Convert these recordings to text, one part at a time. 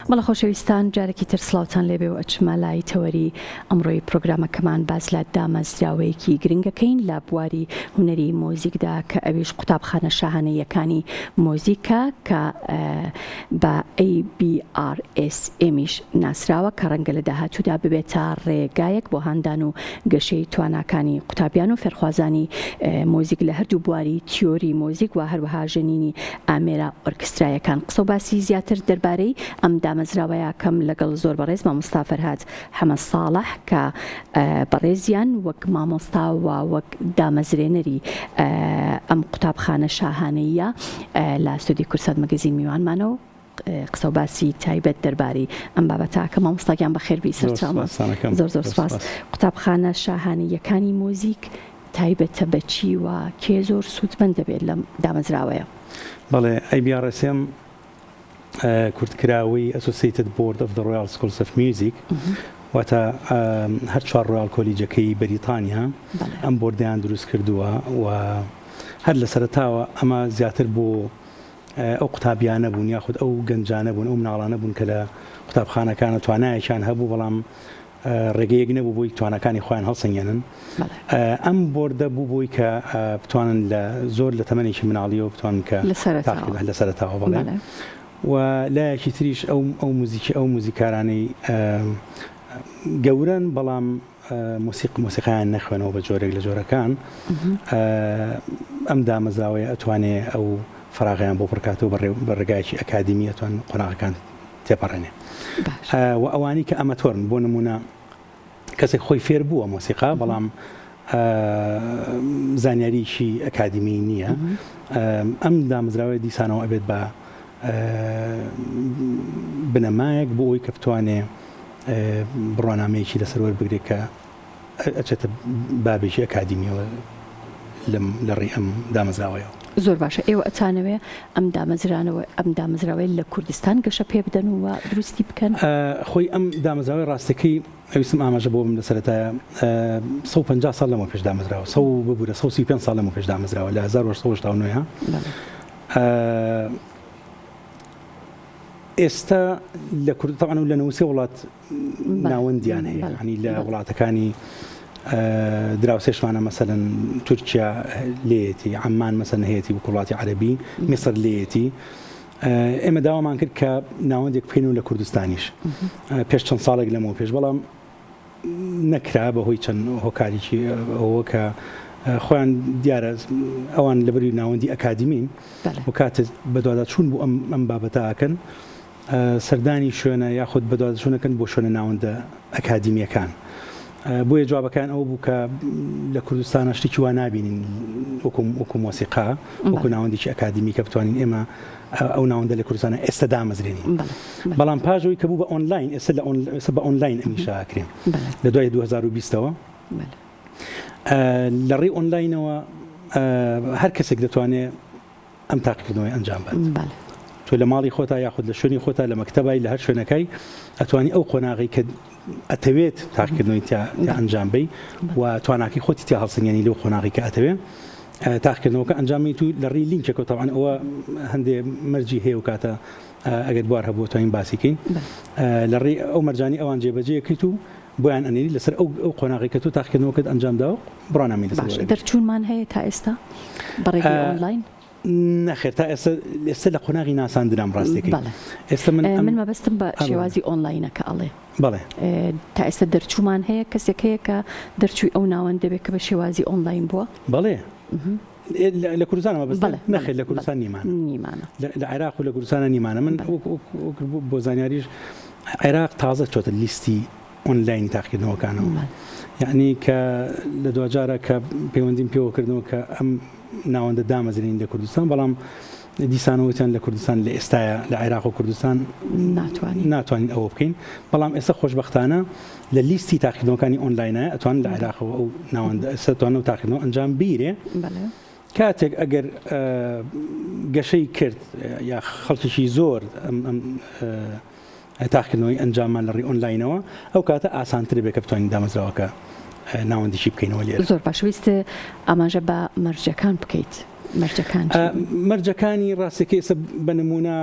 بەڵە خۆشەویستان جارێکی تر سڵاوتان لێبێ و ئەچمە لای تەوەری ئەمڕۆی پرۆگرامەکەمان باس لە دامەزراوەیەکی گرنگەکەین لە بواری هونەری مۆزیکدا کە ئەویش قوتابخانە شاهانەیەکانی مۆزیکە کە بە ABRSMیش ناسراوە کە ڕەنگە لە داهاتوودا ببێت تا ڕێگایەک بۆ هەندان و گەشەی تواناکانی قوتابیان و فێرخوازانی مۆزیک لە هەردوو بواری تیۆری مۆزیک و هەروەها ژەنینی ئامێرە ئۆرکسترایەکان. قسە و باسی زیاتر دەربارەی ئەم دامەزراوەیە کەم لەگەڵ زۆر بەڕێز مامۆستا فەرهاد حەمەد ساڵح کە بەڕێزیان وەک مامۆستا و وەک دامەزرێنەری ئەم قوتابخانە شاهانەیە لە ستودیۆی کورسات مەگەزین میوانمانەوە قسە و باسی تایبەت دەربارەی ئەم بابەتە کە مامۆستاگیان بەخێربی سەرچاوە. زۆر سوپاس. قوتابخانە شاهانەیەکانی مۆزیک تایبەتە بەچی و کێ زۆر سوودمەند دەبێت لەم دامەزراوەیە؟ بەڵێ ABRSM کورتکراوی Associated Board of the Royal Schools of Music واتە هەر چوار ڕۆیال کۆلیجەکەی بەریتانیا ئەم بۆردیان دروست کردووە و هەر لە سەرەتاوە ئەمە زیاتر بۆ ئەو قوتابیانە بوون یاخود ئەو گەنجانە بوون ئەو مناڵانە بوون کە لە قوتابخانەکانە توانایەکیان هەبوو بەڵام ڕێگەیەک نەبوو بۆی توانەکانی خۆیان هەڵسەنگێنن. ئەم بۆردە بوو بۆی کە بتوانن لە زۆر لە تەمەنێکی مناڵیەوە بتوانن کە لە سەرەتاوە بڵێ و لایەکی تریش ئەو موزیکارانەی گەورن بەڵام مۆسیقییان نەخوێنەوە بە جۆرێک لە جۆرەکان ئەم دامەزراوەیە ئەتوانێت ئەو فراغیان بۆ پڕکاتەوە بە ڕێگایکی ئەکادیمی ئەتوان قۆناغەکان تێپەڕێنێ و ئەوانی کە ئەمەتۆرن بۆ نمونە کەسێک خۆی فێر بووە مۆسیقا بەڵام زانیاریشی ئەکادیمی نییە ئەم دامەزراوەیە دیسانەوە ئەبێت بە بنەمایەک بۆ ئەوی کە بتوانێ بڕوانامەیەکی لەسەر وەربگرێت کە ئەچێتە بابێکی ئەکادیمیەوە لە ڕێی ئەم دامەزراوەیە. زۆر باشە. ئێوە ئەتانەوێ ئەم دامەزراوەی لە کوردستان گەشە پێ بدەن و دروستی بکەن؟ خۆی ئەم دامەزراوەی ڕاستەکەی ئەویستم ئاماژە بۆ بم لە سەرەتایە 150 ساڵ لەمە پێش دامەزراوە 135 ساڵ لەمە پێش دامەزراوە لە 1970 ئێستا لە کوردستان و لە نەوسێ وڵات ناوەندیان هەیە ینی لە وڵاتەکانی دراوسێشمانە مەسەلەن تورکیا لێیەتی عەمان مەسەلەن هەیەتی وڵاتی عەرەبی میسر لێیەتی ئێمە داوامان کرد کە ناوەندێک بکەین و لە کوردستانیش پێش چەند ساڵێک لەمەوە پێش بەڵام نەکرا بەهۆی چەند هۆکارێکی ئەوە کە خۆیان دیارە ئەوان لەبەری ناوەندی ئەکادیمین و کاتێک بەدواداچوون بۆ ئەم بابەتاکەن سەردانی شوێنە یاخود بەدواداچوونەکەن بۆ شوێنە ناوەندە ئەکادیمیەکان بۆیە جوابەکان ئەو بوو کە لە کوردستانە شتێکی وا نابینین وەکو مۆسیقا وەکو ناوەندێکی ئەکادیمی کە بتوانین ئێمە ئەو ناوەندە لە کوردستانە ئێستا دامەزرێنین بەڵام پاژەوەی کە بوو بە ئۆنلاین ئێستا بە ئۆنلاین ئەمیشاکرێن لە دوای 2020ەوە لە ڕێی ئۆنلاینەوە هەر کەسێک دەتوانێت ئەم تاقیکردنەوەی ئەنجام بدات. تۆ لە ماڵی خۆتا یاخود لە شوێنی خۆتا لە مەکتەبای لە هەر شوێنەکەی ئەتوانی ئەو قۆناغی کە ئەتەوێت تاقیکردنەوەی تیا ئەنجام بی و تواناکی خۆتی تیا هەڵسەنگێنی لەو قۆناغی کە ئەتەوێت تاقیکردنەوەکە ئەنجامی تو لە ڕێی لینکێکەوە تاوان ئەوە هەندێک مەرجی هەیە و کاتە ئەگەر بوار هەبوو توانین باسیکەین لە ڕێی ئەو مەرجانی ئەوان جێبەجێکەیت و بۆیان ئەنێری لەسەر ئەو قۆناغی کە تۆ تاقیکردنەوەکەت ئەنجامدا و بڕانامی لەسەر دەرچوونمان هەیە تا ئێستا بەڕێگەی ئۆنلاین؟ نەخێر تا ئێستا لە قۆناغی ناساندنام ڕاستەکەی ئێستا من مەبەستم بە شێوازی ئۆنلاینەکە ئەڵێ بەڵێ تا ئێستا دەرچوومان هەیە کەسێک هەیە کە دەرچووی ئەو ناوەند دەبێت کە بە شێوازی ئۆنلاین بووە؟ بەڵێ لە کوردستانەوە بەس نەخێر لە کوردستان نیمانە لە عێراق و لە کوردستانە نیمانە من بۆ زانیاریش عێراق تازە چۆتە لیستی ئۆنلاینی تاقیکردنەوەکانەوە یعنی کە لە دوجارە کە پەیوەندیم پێوەکردنەوە کە ئەم ناوەندە دامەزرین لە کوردستان بەڵام دیسانەوەتیان لە کوردستان لە ئێستاە لە عێراق و کوردستان ناتوانین ئەوە بکەین بەڵام ئێستا خۆشبەختانە لە لیستی تاقیکردنەوەکانی ئۆنلاینە ئەتوان لە عێراقەوە ئەو ناوەندە ئێستاتوانە و تاقیکردنەوە ئەنجام بیرێ کاتێک ئەگەر گەشەی کرد یا خەڵکیشی زۆر تاقیکردنەوەی ئەنجامان لە ڕێی ئۆنلاینەوە ئەو کاتە ئاسانتر بێت کە بتوانین دامەزراوەکە ناوەندیشی بکەینەوە لێرە. زۆر باشویستە ئاماژە بە مەرجەکان بکەیت مەرجەکانی ڕاستێکی ئێستا بە نمونە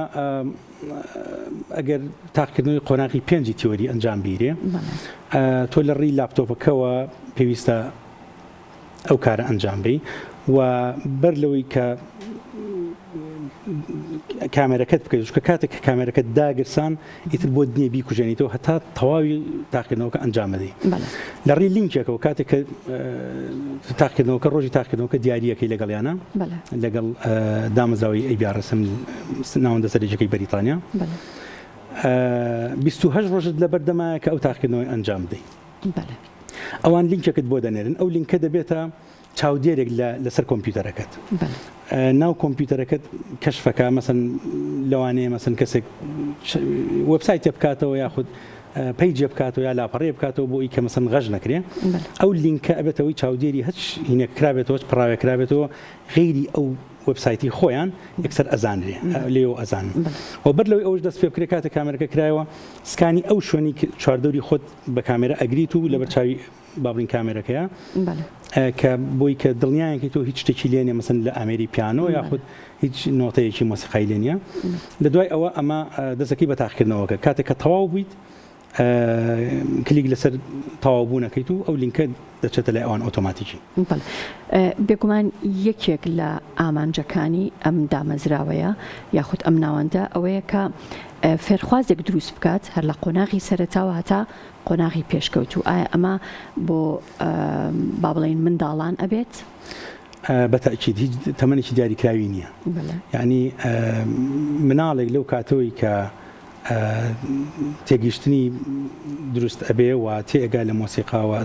ئەگەر تاقیکردنەوەی قۆناغی 5 تیۆری ئەنجام بیرێ تۆ لە ڕێی لاپتۆپەکەەوە پێویستە ئەو کارە ئەنجام بی و بەر لەوەی کە کامێرەکەت بکەیت کە کاتێک کە کامێرەکەت داگرسان ئیتر بۆ دنیە بیکوژێنیتەوە هەتا تەواوی تاقیکردنەوەکە ئەنجام بدەی لە ڕێی لینکێکەوە کاتێک کە تاقیکردنەوەکە ڕۆژی تاقیکردنەوەکە دیاریەکەی لەگەڵیانە لەگەڵ دامەزراوی ئەیبیارەسم ناوەندە سەررجەکەی بەریتانیا 28 ڕۆژت لە بەردەمایە کە ئەو تاقیکردنەوەی ئەنجام بدەی ئەوان لینکێکت بۆ دەنێرن ئەو لینکە دەبێتە چاودێرێک لەسەر کۆمپیوتەرەکەت ناو کۆمپیوتەرەکەت کەشفەکە مەسن لەوانەیە مەسن کەسێک وەبسایتێ بکاتەوە یاخود پەیجێ بکاتەوە یا لاپەڕێ بکاتەوە بۆ ئیکە مەسن غەژ نەکرێ ئەو لینکە ئەبێتەوەی چاودێری هەچ هینەکرابێتەوە پڕاوێکرابێتەوە غیری ئەو وەبسایتی خۆیان یەکسەر ئەزانرێ لێەوە ئەزان و بەر لەوەی ئەوش دەست پێ بکرێت کاتە کامێرەکە کرایەوە سکانی ئەو شوێنی چواردەوری خۆت بە کامێرە ئەگریت و لە بەرچاوی بابلین کامێرەکەیە کە بۆی کە دڵنیایەکی تۆ هیچ شتێکی لێنێ مەسن لە ئامێری پیانۆ یاخود هیچ نۆتەیەکی مۆسیقای لێ نیە لە دوای ئەوە ئەمە دەستەکەی بە تاقیکردنەوەکە کاتێک کە تەواو بوویت کلیک لەسەر تەواوبوونەکەیت و ئەو لینکە دەچێتە لای ئەوان ئۆتۆماتیکی بێگومان یەکێک لە ئامانجەکانی ئەم دامەزراوەیە یاخود ئەم ناوەندە ئەوەیە کە فێرخوازێک دروست بکات هەر لە قۆناغی سەرەتاوە هەتا قۆناغی پێشکەوت و ئایا ئەمە بۆ با بڵێن منداڵان ئەبێت؟ بەتەکید هیچ تەمەنێکی دیاریکراوی نییە یعنی مناڵێک لەو کاتەوەی کە تێگەیشتنی دروست ئەبێ و تێگا لە مۆسیقاوە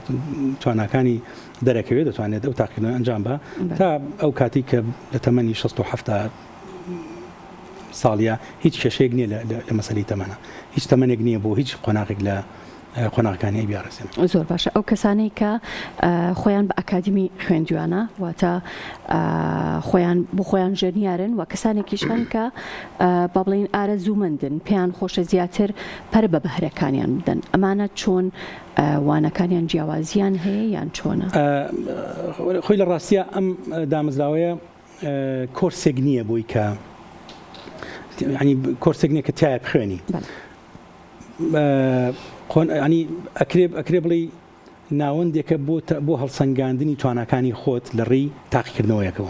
تواناکانی دەرەکەوێت دەتوانێت ئەو تاقیکردنەوەی ئەنجام بە تا ئەو کاتی کە لە تەمەنی 67 ساڵیە هیچ کێشەیەک نییە لە مەسەلەی تەمەنە هیچ تەمەنێک نییە بۆ هیچ قۆناغێک لە قۆناغەکانی ئەیبیارەسم زۆر باشە ئەو کەسانەی کە خۆیان بە ئەکادمی خوێندوانە واتە خۆیان بۆ خۆیان ژەرنیارن و کەسانێکیشان کە با بڵێن ئارەزوومەندن پێیان خۆشە زیاتر پەر بە بەهرەکانیان بدەن ئەمانە چۆن وانەکانیان جیاوازیان هەیە یان چۆنە؟ خۆی لە ڕاستیە ئەم دامەزراوەیە کۆرسێک نییە بۆی کە ینی کۆرسێک نییە کە تایە بخوێنی ینی ئەکرێ بڵێ ناوەندێکە بۆ هەڵسەنگاندنی توانەکانی خۆت لە ڕێی تاقیکردنەوەیەکەوە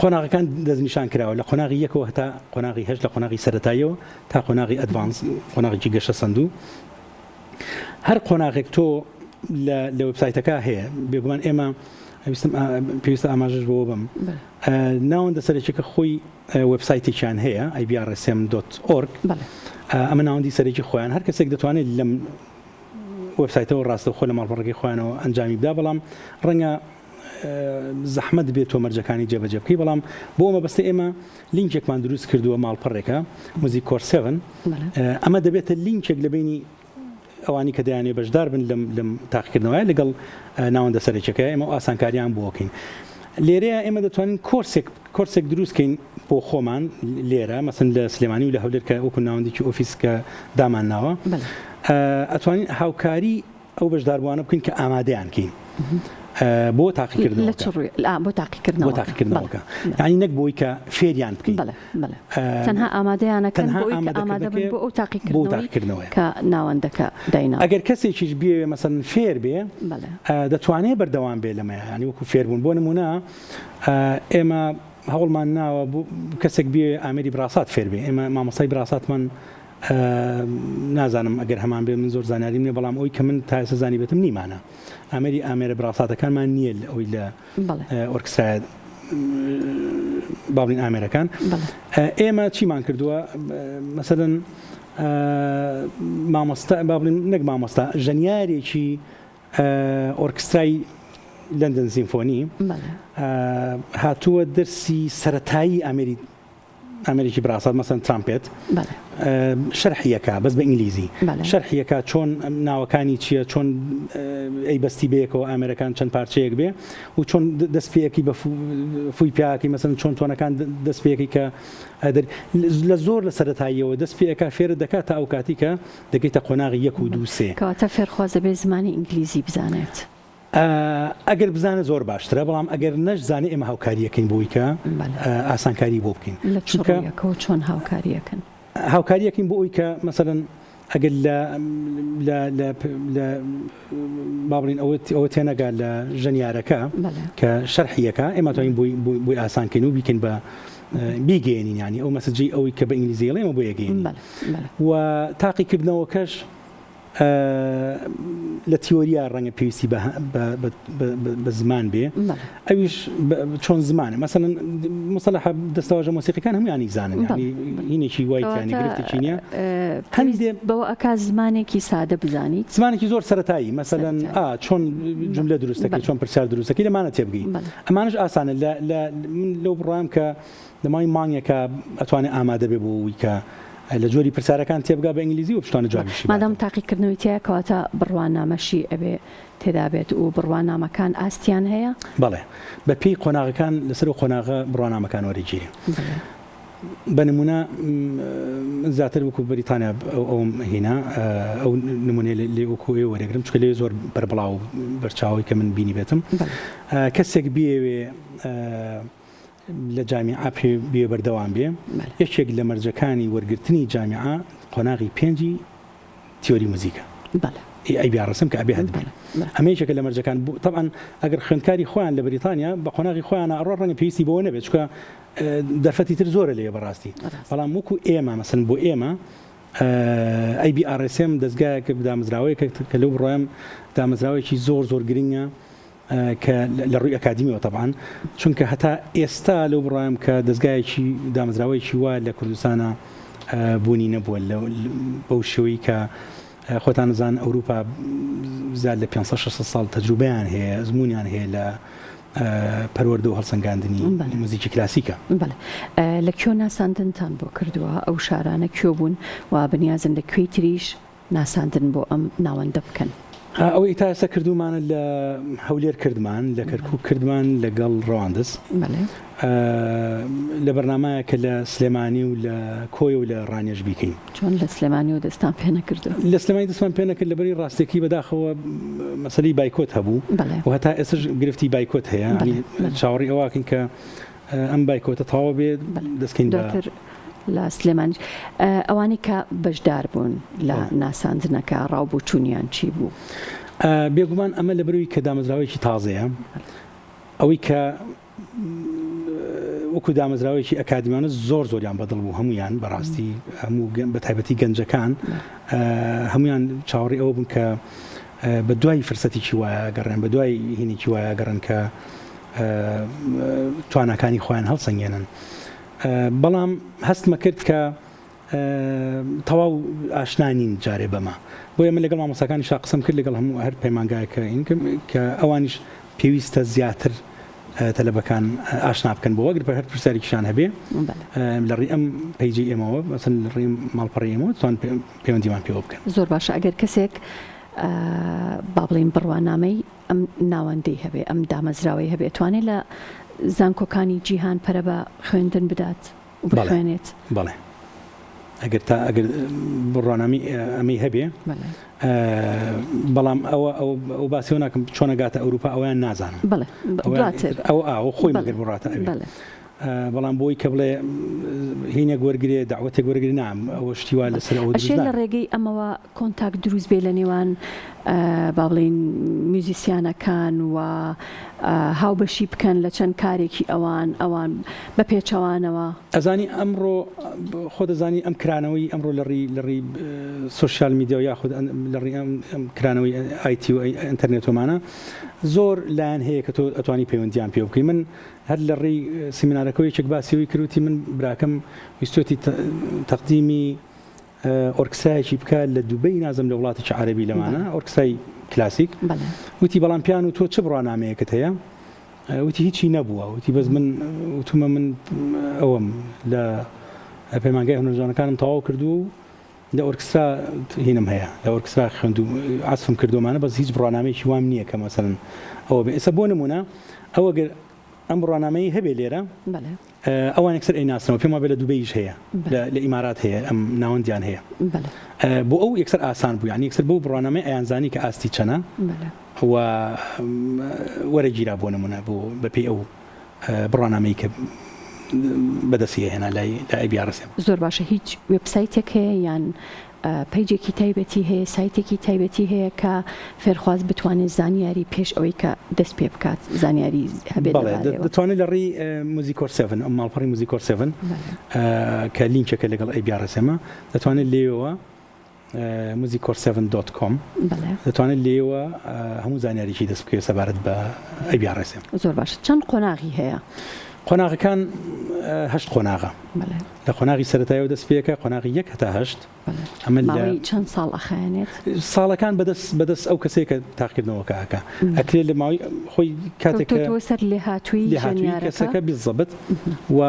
قۆناغەکان دەستنیشان کراوە لە قۆناغی یەکەوە هەتا قۆناغی هەشت لە قۆناغی سەرەتاییەوە تا قۆناغی ئەدڤانس قۆناغێکی گەشە سندوو هەر قۆناغێک تۆ لە وێبسایتەکە هەیە بێگومان ئێمە پێویستە ئاماژەش بۆ بم ناوەندە سەرەکیەکە خۆی وێبسایتێکیان هەیە ibrsm.org ئەمە ناوەندی سەرێکی خۆیان هەر کەسێک دەتوانێت لەم وێبسایتەوە ڕاستە خۆ لە ماڵپەڕەکەی خۆیانەوە ئەنجامی بدا بەڵام ڕەنگە زەحمەت بێت تۆ مەرجەکانی جێبەجێ بکەی بەڵام بۆ ئەمە بەستە ئێمە لینکێکمان دروست کردووە ماڵپەڕێکە موزیک کۆر 7 ئەمە دەبێتە لینکێک لە بینی ئەوانی کە دەیانێ بەشدار بن لەم تاقیکردنەوەی لەگەڵ ناوەندە سەرێکەکە ئێمە ئاسانکاریان بۆکەین لێرەیە ئێمە دەتوانین کۆرسێک دروستکەین بۆ خۆمان لێرە مەسن لە سلێمانی و لە هەولێر کە وەکو ناوەندێکی ئۆفیس کە دامان ناوە ئەتوانین هاوکاری ئەو بەشداربووانە بکەین کە ئامادەیان کەین بۆ تاقیکردنەوەکە یعنی نەک بۆی کە فێریان بکەین تەنها ئامادەیانەکەن بۆ ئەو تاقیکردنەوەی کە ناوەندەکە داینا ئەگەر کەسێکیش بێ مەسەن فێر بێ دەتوانێت بەردەوام بێ لەمە ینی وەکو فێربوون بۆ نمونە ئێمە هەوڵمان ناوە کەسێک بێ ئامێری براسات فێر بێ ئێمە مامۆستای براساتمان نازانم ئەگەر هەمان بێ من زۆر زانیاری نیە بەڵام ئەوی کە من تا ئێستا زانی بێتم نیمانە ئامێرە براساتەکانمان نییە ئەوی لە ئۆرکسترای بابلین ئامێرەکان ئێمە چیمان کردووە مەسەلەن مامۆستا بابلین نەک مامۆستا ژەنیارێکی ئۆرکسترای لندن سیمفۆنی هاتووە دەرسی سەرەتایی ئەمریکی براسات مەسەن ترامپێت شەرحیەکە بەس بە ئینگلیزی شەرحیەکە چۆن ناوەکانی چییە چۆن ئەی بەستی بەیەکەوە ئامێرەکان چەند پارچەیەک بێ و چۆن دەستپێکی بە فوی پیاکی مەسەن چۆن تۆنەکان دەستپێکی کە لە زۆر لە سەرەتاییەوە دەستپێەکە فێر دەکات تا ئەو کاتی کە دەگەیتە قۆناغی 1 و 2 3 کەواتە فێرخوازە بێ زمانی ئینگلیزی بزانێت ئەگەر بزانە زۆر باشترە بەڵام ئەگەر نەشزانێ ئێمە هاوکاریەکەین بۆی کە ئاسانکاری بۆ بکەین لە چۆن هاوکاریەکەن هاوکاریەکەین بۆ ئەوی کە مەسەڵەن ئەگەر لە بابڵین ئەوە تێنەگا لە ژەنیارەکە کە شەرحیەکە ئێمە توانین بۆی ئاسانکەین و بیکەین بە بیگەێنین ینی ئەو مەسەجی ئەوی کە بە ئینگلیزیڵێ ئەمە بۆ یەگەین و تاقیکردنەوەکەش لە تیۆریا ڕەنگە پێویستی بە زمان بێ ئەویش چۆن زمانە مەسەڵەن مستەلەح دەستەواژە مۆسیقیەکان هەمویانی زانن هینێکی وایتیانی گرفتێکی نییە هەندێ بەوە ئەکا زمانێکی سادە بزانیت زمانێکی زۆر سەرەتایی مەسەڵەن چۆن جملە دروستەکەی چۆن پرسیار دروستەکەی لەمانە تێبگەین ئەمانش ئاسانە من لەو بڕام کە لەمای مانگێکە ئەتوانێت ئامادە بێ بۆەوەی کە لە جۆری پرسیارەکان تێبگا بە ئینگلیزی و پشتوانە جوابیشی مادام تاقیکردنەوەی تەیە کەواتە بڕوانامەشی ئەبێ تێدا بێت و بڕوانامەکان ئاستیان هەیە بەڵێ بە پێی قۆناغەکان لەسەر قۆناغە بڕوانامەکان وەرەگیری بە نمونە زیاتر وەکو بەریتانیا ئەوم هێنا ئەو نمونێ لێ وەکو ئێ وەرەگرم چکە لێ زۆر بەربڵاو بەرچاوی کە من بینی بێتم کەسێک بێوێ لە جامیعە بێ بەردەوام بێ یەکێک لە مەرجەکانی وەرگرتنی جامیعە قۆناغی 5 تیۆری موزیکە ئەی بیاڕسم کە ئەبێ هەدبێ ئەمە یەکێکە لە مەرجەکان طبعا ئەگەر خوێندکاری خۆیان لە بەریتانیا بە قۆناغی خۆیان ئەڕۆ ڕەنگە پێویستی بەوە نەبێت چکە دەرفەتی تر زۆرە لێ بەڕاستی بەڵام وەکو ئێمە مەسەن بۆ ئێمە IBRSM دەستگایەکە دامەزراوەیە کە لەو بڕۆیم دامەزراوەیەکی زۆر گرنگە کە لە ڕووی ئەکادمیەوە طبعاً چونکە هەتا ئێستا لەو بڕایم کە دەستگایەکی دامەزراوەیەکی وا لە کوردستانە بوونی نەبووە بەو شێوەی کە خۆتان نزان ئەوروپا زیاد لە 500 ساڵ تەجروبەیان هەیە زمونیان هەیە لە پەروەردە و هەڵسەنگاندنی موزیکی کلاسیکە لە کوێ ناساندنتان بۆ کردووە ئەو شارانە کوێ بوون و بنیازن لە کوێی تریش ناساندن بۆ ئەم ناوەندە بکەن ئەوەی تا ئێستا کردومان لە هەولێر کردمان لە کەرکووک کردمان لەگەڵ ڕەواندز لە بەرنامەیە کە لە سلێمانی و لە کۆی و لە ڕانێژ بیکەین چۆن لە سلێمانی و دەستان پێ نەکردو لە سلێمانی دەستمان پێ نەکرد لەبەری ڕاستێکی بەداخەوە مەسەلەی بایکۆت هەبوو و هەتا ئێستاش گرفتی بایکۆت هەیە چاوەڕی ئەوواکەین کە ئەم بایکۆتە تەواو بێت دەستکەین لە سلێمانی ئەوانی کە بەشدار بوون لە ناساندنەکە ڕاوبوو چوونیان چی بوو بێگومان ئەمە لە بروی کە دامەزراوەیەکی تازەیە ئەوەی کە وەکو دامەزراوەیەکی ئەکادمیانە زۆریان بەدڵ بوو هەمویان بەڕاستی هەموو بە تایبەتی گەنجەکان هەمویان چاوەڕی ئەوە بوون کە بە دوای فرسەتێکی وایە گەڕێن بە دوای هینێکی وایە گەڕن کە توانەکانی خۆیان هەڵسەنگێنن بەڵام هەستمە کرد کە تەواو ئاشنانین جارێ بەمە بۆیە من لەگەڵ مامۆستاکانی شا قسەم کرد لەگەڵ هەموو هەر پەیمانگایەکە کە ئەوانیش پێویستە زیاتر تەلەبەکان ئاشنا بکەن بۆ وەگر هەر پرسیارێکیشان هەبێ لە ڕێی ئەم پەیجی ئێمەوە مەسەن لە ڕێی ماڵپەڕی ئێمەوە توان پەیوەندیمان پێوە بکەن زۆر باشە ئەگەر کەسێک با بڵێن بڕوانامەی ئەم ناوەندەی هەبێ ئەم دامەزراوەی هەبێت توانێت لە زانکۆکانی جیهان پەرە بە خوێندن بدات و بخوێنێت بەڵێ ئەگەر بڕوانامی ئەمەی هەبێ بەڵام ئەو باسیەوە ناکەم چۆنەگاتە ئەوروپا ئەویان نازانم ئەو خۆی مەگەر بڕاتە ئەوێ بەڵام بۆی کە بڵێ هینێک وەرگێ داوەتێک وەرگری نام ئەوە شتیوا لەسەر ئەوە لە ڕێگەی ئەمەوە کۆنتاکت دروست بێ لە نێوان با بڵێن میوزیسیانەکان و هاوبەشی بکەن لە چەند کارێکی ئەوان بە پێچەوانەوە ئەزانی ئەمڕۆ خۆ دەزانی ئەم کرانەوەی ئەمڕۆ لە ڕێی سوشیال میدیا و یاخود لە ڕێی ئەم کرانەوەی ئایتی و ئینتەرنێتۆمانە زۆر لایەن هەیە کە تۆ ئەتوانی پەیوەندیان پێ بکەی من هەر لە ڕێی سیمینارەکەی یەکێک باسیەوەی کردوتی من براکەم ویستۆتی تەقدیمی ئۆرکسترایەکی بکات لە دووبەی نازم لە وڵاتێکی عەرەبی لەمانە ئۆرکسترای کلاسیک وتی بەڵام پیان و تۆ چ بڕوانامەیەکت هەیە وتی هیچی نەبووە وتی بەس من وتمە من ئەوەم لە پەیمانگای هونەرجوانەکانم تەواو کردو لە ئۆرکسترا هینم هەیە لە ئۆرکسترا خوێند و عەزفم کردومانە بەس هیچ بڕوانامەیەکی وام نییە کە مەسەڵەن ئەوە بێ ئێستا بۆ نمونە ئەوەگەر ئەم ڕۆنامەی هەبێ لێرە ئەوان یەکسەر ئەیناسنەوە پێم وابێ لە دوبەیش هەیە لە ئیمارات هەیە ئەم ناوەندیان هەیە بۆ ئەو یەکسەر ئاسان بوو یعنی یەکسەر بۆ بڕۆنامەی ئەیانزانی کە ئاستی چەنە و وەرە گیرا بۆ نمونە بۆ بەپێی ئەو بڕۆنامەی کە بەدەستی هێنا لای ئەیبیارەسێ زۆر باشە هیچ وێبسایتێک هەیە یان پیجێکی تایبەتی هەیە سایتێکی تایبەتی هەیە کە فێرخواز بتوانێت زانیاری پێش ئەوەی کە دەست پێ بکات زانیاری هەبێت دەتوانێت لە ڕێی موزیکۆر 7 ئەم ماڵپەڕی موزیکۆر 7 کە لینکێکە لەگەڵ ئەیبیارەسێمە دەتوانێت لێەوە musicor7.com دەتوانێت لێەوە هەموو زانیاریی دەست بکەوێت سەبارەت بە ئەیبیارەسێم زۆر باشە چەند قۆناغی هەیە قۆناغەکان 8 قۆناغە لە قۆناغی سەرەتایەوە دەست پێەکە قۆناغی 1 هەتا 8 ئەمە چەند ساڵ ئەخایەنێت ساڵەکان بەدەست ئەو کەسێک کە تاقیکردنەوەکە ئاکە ئەکرێت لە ماوەی خۆی کاتێکە سەر لێ هاتووی کەسەکە بیزەبت و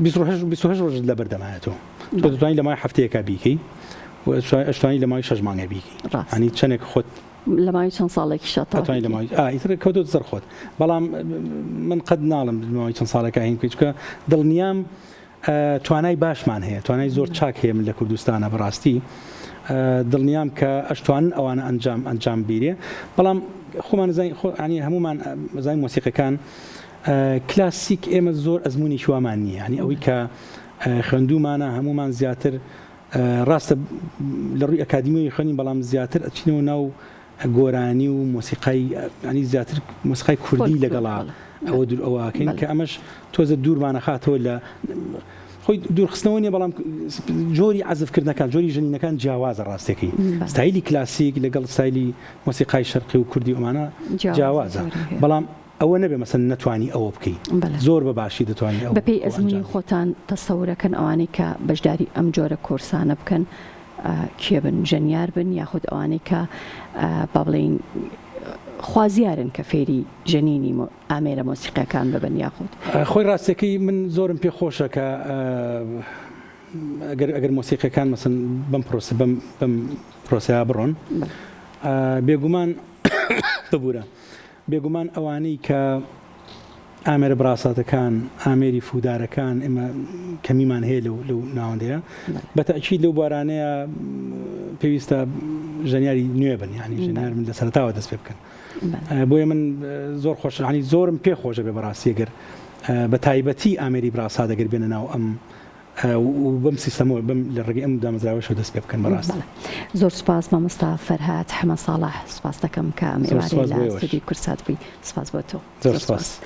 28 ڕۆژ لە بەردەمایەتەوە تۆ دەتوانیت لە ماوەی هەفتەیەکە بیکەی و ئەتوانیت لە ماوەی 6 مانگە بیکەی هەنی چەندێک خۆت لە ماوەی چەند ساڵێکی شەتاتوانیت لە ماوەی ئیتر کەوتۆ زەر خۆت بەڵام من قەت ناڵم لە ماوەی چەند ساڵەکە هین چکە دڵنیام توانای باشمان هەیە توانای زۆر چاک هەیە من لە کوردستانە بەڕاستی دڵنیام کە ئەشتوانن ئەوانە ئەنجام بیرێ بەڵام خۆمان ینی هەمومان زانین مۆسیقەکان کلاسیک ئێمە زۆر ئەزمموی شوامان نییە ینی ئەوەی کە خوێندومانە هەمومان زیاتر ڕاستە لە ڕووی ئەکادیمیۆی خوێنین بەڵام زیاتر ئەچینەوە ناو گۆرانی و مۆسیقای ینی زیاتر مۆسیقای کوردی لەگەڵا ئەوە دوور ئەوواکەین کە ئەمەش تۆزە دوورمانە خاتەوە لە خۆی دوورخستنەوە نیە بەڵام جۆری عەزفکردنەکان جۆری ژەنینەکان جیاوازە ڕاستێکی ستایلی کلاسیک لەگەڵ ستایلی مۆسیقای شەرقی و کوردی ئەمانە جیاوازە بەڵام ئەوە نەبێ مەسەن نەتوانی ئەوە بکەین زۆر بەباشی دەتوانانی ئەو بەپێی ئەزمموی خۆتان تەسەورەکەن ئەوانەی کە بەشداری ئەم جۆرە کۆرسانە بکەن کێ بن ژەنیار بن یاخود ئەوانەی کە با بڵێین خوازیارن کە فێری ژەنینی ئامێرە مۆسیقەکان ببن یاخود خۆی ڕاستەکەی من زۆرم پێ خۆشە کە ئەگەر مۆسیقەکان مەسەن بەم پرۆسەیە بڕۆن بێگومان ببوورە بێگومان ئەوانەی کە ئامێرە براساتەکان ئامێری فودارەکان ئێمە کەمیمان هەیە لەو ناوەندەیە بەتەئکید لەو بارانەیە پێویستە ژەنیاری نوێ بن ینی ژەنیار من لە سەرەتاوە دەست پێ بکەن بۆیە من زۆر خۆش ینی زۆرم پێ خۆشە بێ بەڕاستی ئەگەر بە تایبەتی ئامێری براسا دەگەر بێنە ناو ئەم بەم سیستەمەوە بەم لە ڕێگەی ئەم دامەزراوەشەوە دەست پێ بکەن بەڕاست زۆر سوپاس مامۆستا فەرهاد حەمە ساڵح سوپاس دەکەم کە ئەم ئێوارەی لە ئەستودیۆی کورسات بووی سوپاس بۆ تۆ زۆر سوپاس.